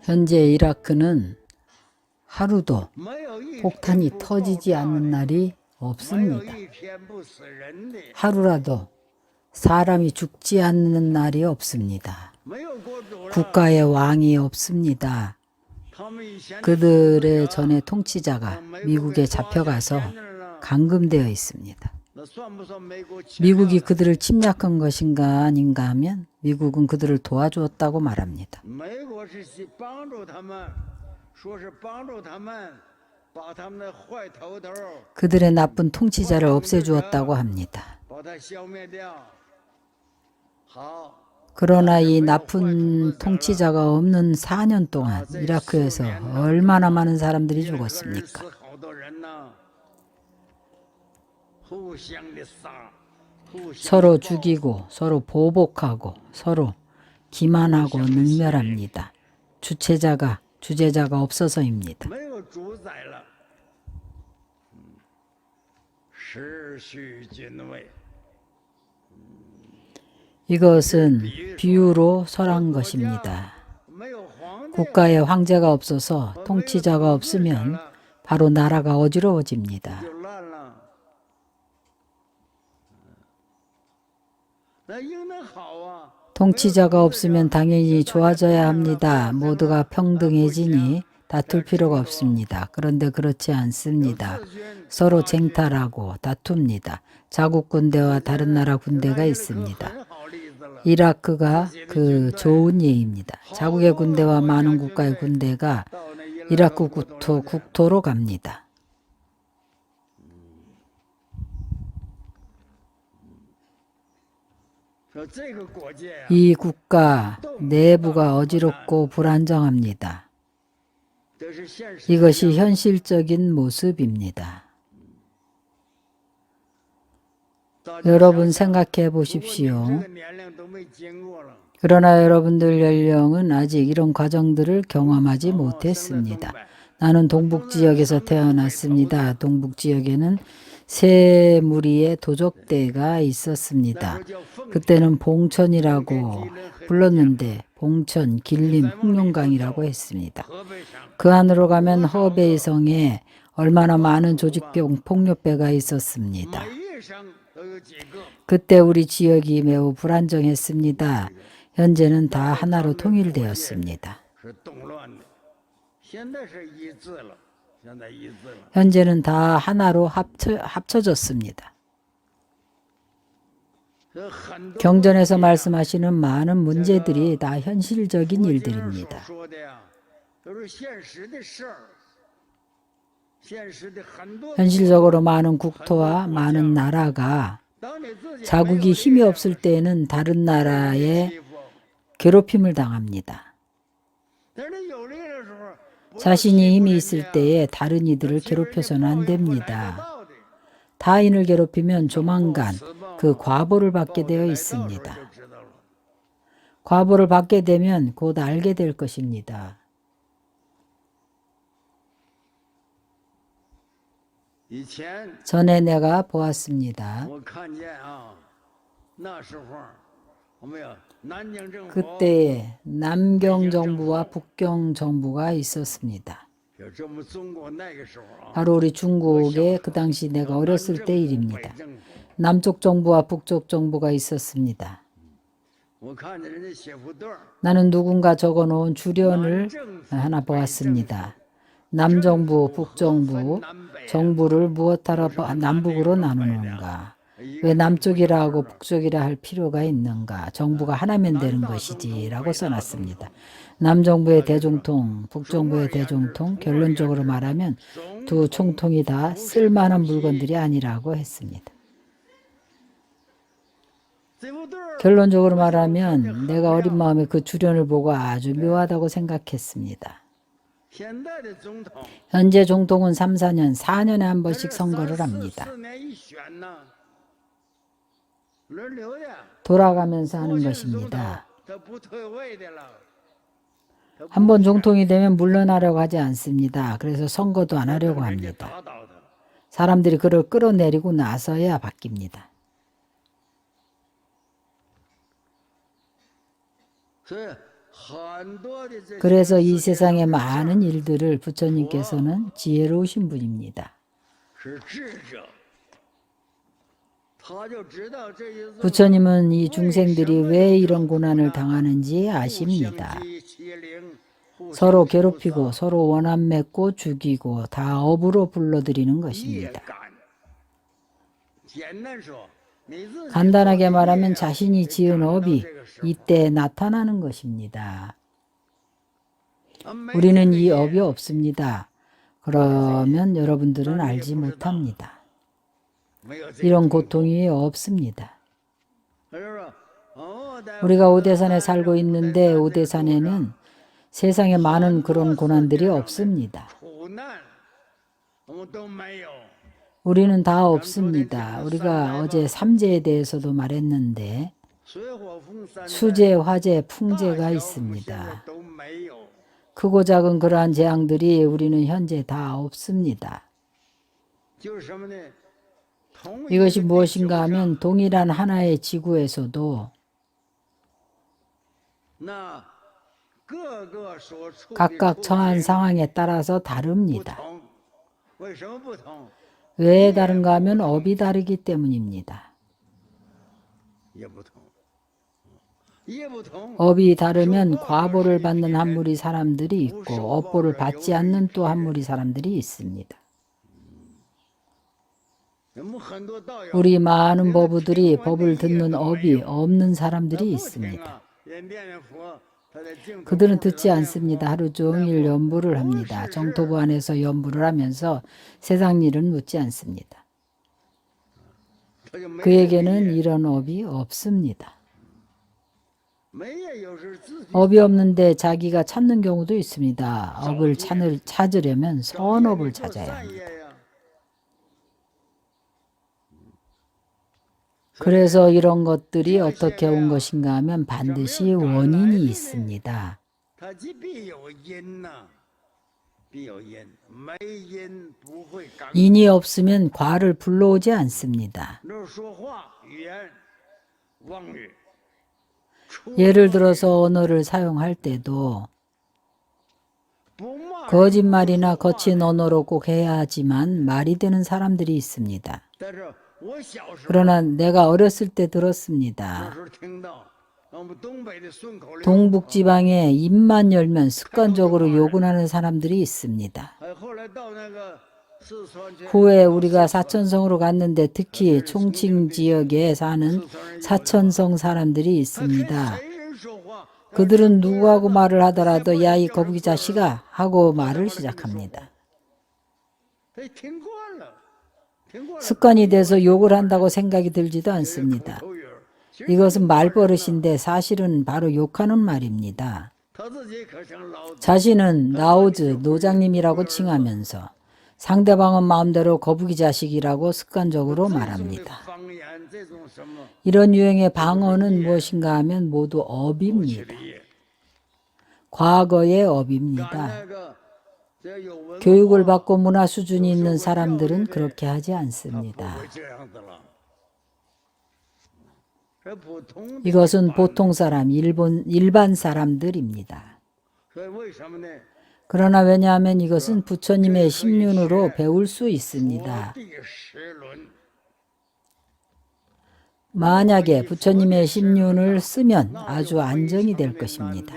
현재 이라크는 하루도 폭탄이 터지지 않는 날이 없습니다. 하루라도 사람이 죽지 않는 날이 없습니다. 국가의 왕이 없습니다. 그들의 전에 통치자가 미국에 잡혀가서 감금되어 있습니다. 미국이 그들을 침략한 것인가 아닌가 하면 미국은 그들을 도와주었다고 말합니다. 그들의 나쁜 통치자를 없애주었다고 합니다. 그러나 이 나쁜 통치자가 없는 4년 동안 이라크에서 얼마나 많은 사람들이 죽었습니까? 서로 죽이고 서로 보복하고 서로 기만하고 능멸합니다. 주체자가 주제자가 없어서입니다. 이것은 비유로 설한 것입니다. 국가에 황제가 없어서 통치자가 없으면 바로 나라가 어지러워집니다. 통치자가 없으면 당연히 좋아져야 합니다. 모두가 평등해지니 다툴 필요가 없습니다. 그런데 그렇지 않습니다. 서로 쟁탈하고 다툽니다. 자국 군대와 다른 나라 군대가 있습니다. 이라크가 그 좋은 예입니다. 자국의 군대와 많은 국가의 군대가 이라크 국토로 갑니다. 이 국가 내부가 어지럽고 불안정합니다. 이것이 현실적인 모습입니다. 여러분 생각해 보십시오. 그러나 여러분들 연령은 아직 이런 과정들을 경험하지 못했습니다. 나는 동북지역에서 태어났습니다. 동북지역에는 세 무리의 도적대가 있었습니다. 그때는 봉천이라고 불렀는데 봉천, 길림, 흑룡강이라고 했습니다. 그 안으로 가면 허베이성에 얼마나 많은 조직병 폭력배가 있었습니다. 그때 우리 지역이 매우 불안정했습니다. 현재는 다 하나로 통일되었습니다. 현재는 다 하나로 합쳐졌습니다. 경전에서 말씀하시는 많은 문제들이 다 현실적인 일들입니다. 현실적으로 많은 국토와 많은 나라가 자국이 힘이 없을 때에는 다른 나라에 괴롭힘을 당합니다. 자신이 힘이 있을 때에 다른 이들을 괴롭혀서는 안 됩니다. 타인을 괴롭히면 조만간 그 과보를 받게 되어 있습니다. 과보를 받게 되면 곧 알게 될 것입니다. 전에 내가 보았습니다. 그때에 남경 정부와 북경 정부가 있었습니다. 바로 우리 중국에 그 당시 내가 어렸을 때 일입니다. 남쪽 정부와 북쪽 정부가 있었습니다. 나는 누군가 적어놓은 주련을 하나 보았습니다. 남정부, 북정부, 정부를 무엇하러 남북으로 나누는가? 왜 남쪽이라 하고 북쪽이라 할 필요가 있는가? 정부가 하나면 되는 것이지 라고 써놨습니다. 남정부의 대总统, 북정부의 대总统, 결론적으로 말하면 두 총통이 다 쓸만한 물건들이 아니라고 했습니다. 결론적으로 말하면 내가 어린 마음에 그 주련을 보고 아주 묘하다고 생각했습니다. 현재总統은 3, 4년, 4년에 한 번씩 선거를 합니다. 돌아가면서 하는 것입니다. 한 번总統이 되면 물러나려고 하지 않습니다. 그래서 선거도 안 하려고 합니다. 사람들이 그를 끌어내리고 나서야 바뀝니다. 그래서 이 세상의 많은 일들을 부처님께서는 지혜로우신 분입니다. 부처님은 이 중생들이 왜 이런 고난을 당하는지 아십니다. 서로 괴롭히고 서로 원한 맺고 죽이고 다 업으로 불러들이는 것입니다. 간단하게 말하면 자신이 지은 업이 이때 나타나는 것입니다. 우리는 이 업이 없습니다. 그러면 여러분들은 알지 못합니다. 이런 고통이 없습니다. 우리가 오대산에 살고 있는데 오대산에는 세상에 많은 그런 고난들이 없습니다. 우리는 다 없습니다. 우리가 어제 삼재에 대해서도 말했는데 수재, 화재, 풍재가 있습니다. 크고 작은 그러한 재앙들이 우리는 현재 다 없습니다. 이것이 무엇인가 하면 동일한 하나의 지구에서도 각각 처한 상황에 따라서 다릅니다. 왜 다른가 하면 업이 다르기 때문입니다. 업이 다르면 과보를 받는 한 무리 사람들이 있고 업보를 받지 않는 또 한 무리 사람들이 있습니다. 우리 많은 법우들이 법을 듣는 업이 없는 사람들이 있습니다. 그들은 듣지 않습니다. 하루 종일 연부를 합니다. 정토부 안에서 연부를 하면서 세상 일은 묻지 않습니다. 그에게는 이런 업이 없습니다. 업이 없는데 자기가 찾는 경우도 있습니다. 업을 찾으려면 선업을 찾아야 합니다. 그래서 이런 것들이 어떻게 온 것인가 하면 반드시 원인이 있습니다. 인이 없으면 과를 불러오지 않습니다. 예를 들어서 언어를 사용할 때도 거짓말이나 거친 언어로 꼭 해야 하지만 말이 되는 사람들이 있습니다. 그러나 내가 어렸을 때 들었습니다. 동북지방에 입만 열면 습관적으로 욕을 하는 사람들이 있습니다. 후에 우리가 사천성으로 갔는데 특히 총칭 지역에 사는 사천성 사람들이 있습니다. 그들은 누구하고 말을 하더라도 야, 이 거북이 자식아 하고 말을 시작합니다. 습관이 돼서 욕을 한다고 생각이 들지도 않습니다. 이것은 말버릇인데 사실은 바로 욕하는 말입니다. 자신은 라오즈 노장님이라고 칭하면서 상대방은 마음대로 거북이 자식이라고 습관적으로 말합니다. 이런 유형의 방언은 무엇인가 하면 모두 업입니다. 과거의 업입니다. 교육을 받고 문화 수준이 있는 사람들은 그렇게 하지 않습니다. 이것은 보통 사람, 일반 사람들입니다. 그러나 왜냐하면 이것은 부처님의 심륜으로 배울 수 있습니다. 만약에 부처님의 심륜을 쓰면 아주 안정이 될 것입니다.